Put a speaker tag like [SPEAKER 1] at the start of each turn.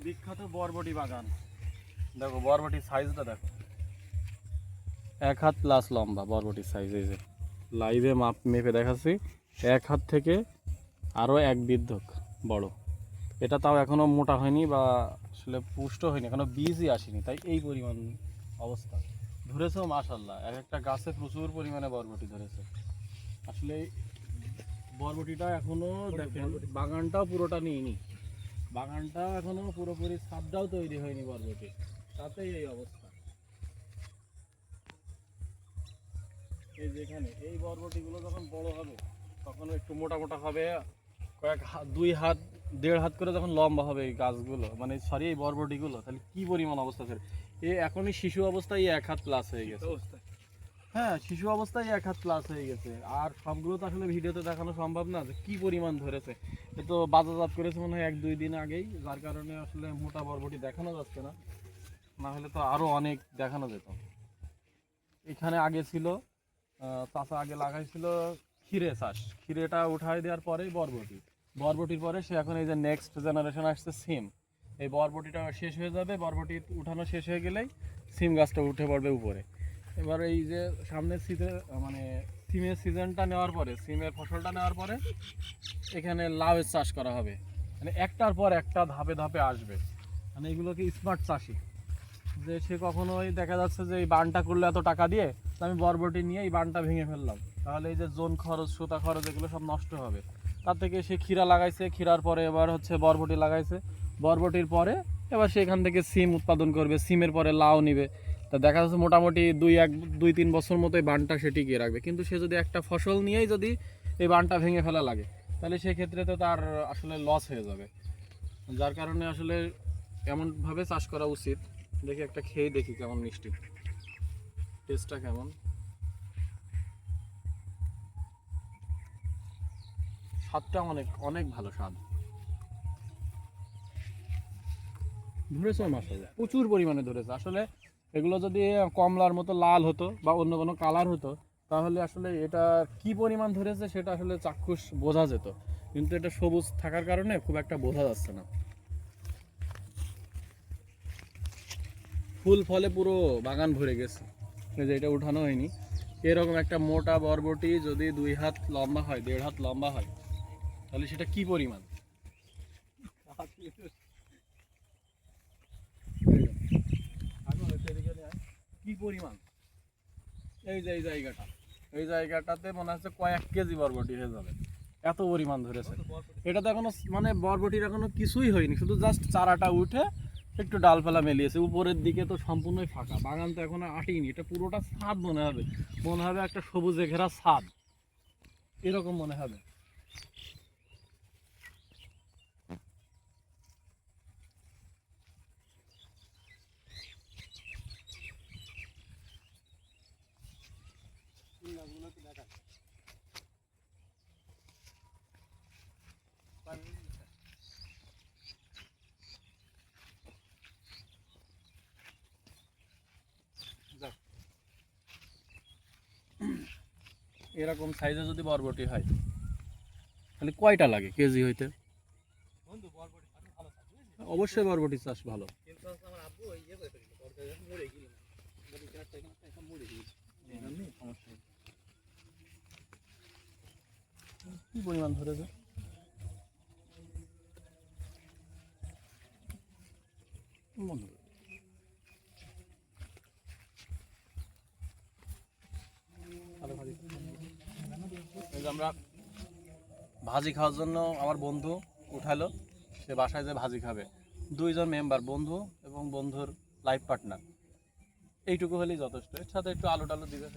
[SPEAKER 1] বিখ্যাত বরবটি বাগান। দেখো বরবটির সাইজটা দেখো, 1 হাত প্লাস লম্বা বরবটির সাইজ। এই যে লাইভে মেপে দেখাচ্ছি, 1 হাত থেকে আরও 1 বৃদ্ধক বড়। এটা তাও এখনও মোটা হয়নি বা আসলে পুষ্ট হয়নি, এখনও বীজই আসেনি, তাই এই পরিমাণ অবস্থা। ধরেছেও মাশাল্লাহ, এক একটা গাছে প্রচুর পরিমাণে বরবটি ধরেছে। আসলে বরবটিটা এখনও দেখেন, বাগানটাও পুরোটা নিইনি, বাগানটা এখনও পুরোপুরি ছাদটাও তৈরি হয়নি বরবটি, তাতেই এই অবস্থা। এই যেখানে এই বরবটিগুলো যখন বড় হবে তখন একটু মোটা মোটা হবে, কয়েক হাত 2 হাত 1.5 হাত করে যখন লম্বা হবে এই গাছগুলো, মানে সরি এই বরবটিগুলো, তাহলে কি পরিমাণ অবস্থা ছিল। এখনই শিশু অবস্থায় 1 হাত প্লাস হয়ে গেছে। হ্যাঁ, শিশু অবস্থায় 1 হাত প্লাস হয়ে গেছে। আর সবগুলো তো আসলে ভিডিওতে দেখানো সম্ভব না যে কি পরিমাণ ধরেছে। এ তো বাজারজাত করেছে মনে হয় 1-2 দিন আগেই, যার কারণে আসলে মোটা বরবটি দেখানো যাচ্ছে না, না হলে তো আরও অনেক দেখানো যেত। এখানে আগে ছিল চাচা আগে লাগাইছিল ক্ষীরে চাষ, ক্ষীরেটা উঠাই দেওয়ার পরেই বরবটি, বরবটির পরে সে এখন এই যে নেক্সট জেনারেশন আসছে সিম। এই বরবটিটা শেষ হয়ে যাবে, বরবটি উঠানো শেষ হয়ে গেলেই সিম গাছটা উঠে পড়বে উপরে। এবার এই যে সামনের মানে সিমের সিজনটা নেওয়ার পরে, সিমের ফসলটা নেওয়ার পরে এখানে লাউয়ের চাষ করা হবে, মানে একটার পর একটা ধাপে ধাপে আসবে। মানে এগুলোকে স্মার্ট চাষি, যে সে কখনোই দেখা যাচ্ছে যে এই বানটা করলে এত টাকা দিয়ে আমি বরবটি নিয়ে এই বানটা ভেঙে ফেললাম, তাহলে এই যে জোন খরচ সুতা খরচ এগুলো সব নষ্ট হবে। তার থেকে সে ক্ষীরা লাগাইছে, ক্ষীরার পরে এবার হচ্ছে বরবটি লাগাইছে, বরবটির পরে এবার সেখান থেকে সিম উৎপাদন করবে, সিমের পরে লাউ নিবে। তা দেখা যাচ্ছে মোটামুটি 2-3 বছর মতো এই বানটা সে টিকিয়ে রাখবে। কিন্তু সে যদি একটা ফসল নিয়েই যদি এই বানটা ভেঙে ফেলা লাগে, তাহলে সেক্ষেত্রে তো তার আসলে লস হয়ে যাবে। যার কারণে আসলে এমনভাবে চাষ করা উচিত। দেখি একটা খেয়ে দেখি কেমন মিষ্টি, টেস্টটা কেমন। স্বাদটা অনেক অনেক ভালো স্বাদ। ধরেছে মাশাআল্লাহ, প্রচুর পরিমাণে ধরেছে। আসলে এগুলো যদি কমলার মতো লাল হতো বা অন্য কোনো কালার হতো, তাহলে আসলে এটা কি পরিমাণ ধরেছে সেটা আসলে চাক্ষুষ বোঝা যেত, কিন্তু এটা সবুজ থাকার কারণে খুব একটা বোঝা যাচ্ছে না। ফুল ফলে পুরো বাগান ভরে গেছে, এই যে এটা উঠানো হয়নি। এরকম একটা মোটা বরবটি যদি 2 হাত লম্বা হয়, 1.5 হাত লম্বা হয়, তাহলে সেটা কি পরিমাণ, কি পরিমাণ। এই যে এই জায়গাটাতে মনে হচ্ছে কয়েক কেজি বরবটি হয়ে যাবে, এত পরিমাণ ধরেছে। এটা তো এখনো মানে বরবটির এখনো কিছুই হয়নি, শুধু জাস্ট চারাটা উঠে একটু ডালপালা মেলিয়েছে, উপরের দিকে তো সম্পূর্ণই ফাঁকা, বাগান তো এখনো আটিনি। এটা পুরোটা ছাদ মনে হবে, মনে হবে একটা সবুজে ঘেরা ছাদ, এরকম মনে হবে। এরকম সাইজে যদি বরবটি হয় তাহলে কয়টা লাগে কেজি হইতে? অবশ্যই বরবটি চাষ ভালো। কি পরিমাণ ধরেছে, আমরা ভাজি খাওয়ার জন্য আমার বন্ধু উঠালো, সে বাসায় যে ভাজি খাবে, 2 জন মেম্বার, বন্ধু এবং বন্ধুর লাইফ পার্টনার, এইটুকু হলেই যথেষ্ট। এর সাথে একটু আলু টালু দিবে।